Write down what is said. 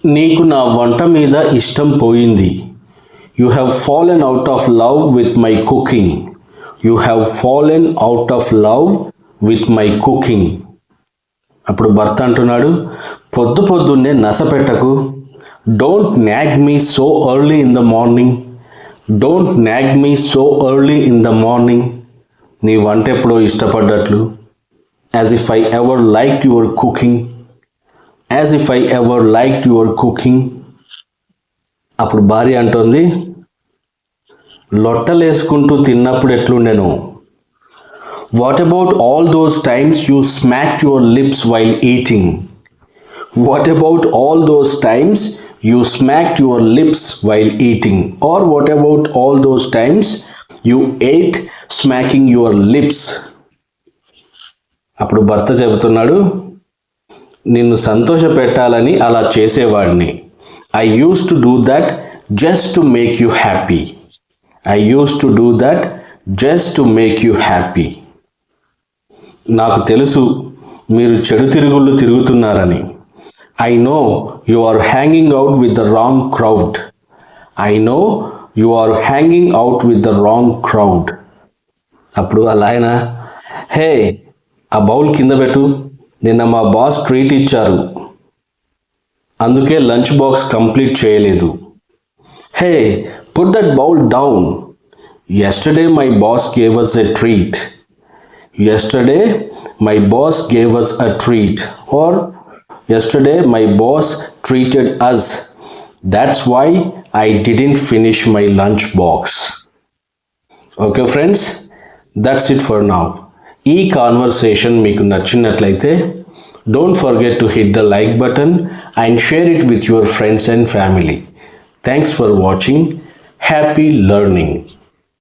నీకు నా వంట మీద ఇష్టం పోయింది. You have fallen out of love with my cooking. You have fallen out of love with my cooking. అప్పుడు భర్త అంటున్నాడు, పొద్దు పొద్దున్నే నస పెట్టకు. Don't nag me so early in the morning. Don't nag me so early in the morning. నీ వంట ఎప్పుడో ఇష్టపడ్డట్లు. As if I ever liked your cooking. As if I ever liked your cooking. అప్పుడు భార్య అంటోంది, లొట్టలేసుకుంటూ తిన్నప్పుడు ఎట్లుండెను. What about all those times you smacked your lips while eating. What about all those times you smacked your lips while eating. Or what about all those times you ate smacking your lips. అప్పుడు భర్త చెబుతున్నాడు, నిన్ను సంతోష పెట్టాలని అలా చేసేవాడిని. I use to do that just to make you happy. I use to do that just to make you happy. నాకు తెలుసు మీరు చెడు తిరుగుళ్ళు తిరుగుతున్నారని. I know you are hanging out with the wrong crowd. I know you are hanging out with the wrong crowd. అప్పుడు అలా ఆయన, హే ఆ బౌల్ కింద పెట్టు, నిన్న మా బాస్ ట్రీట్ ఇచ్చారు, అందుకే లంచ్ బాక్స్ కంప్లీట్ చేయలేదు. Hey put that bowl down. Yesterday my boss gave us a treat. Yesterday my boss gave us a treat. Or yesterday my boss treated us. That's why I didn't finish my lunch box. Okay friends, that's it for now. ఈ conversation మీకు నచ్చినట్లయితే don't forget to hit the like button and share it with your friends and family. Thanks for watching. Happy learning.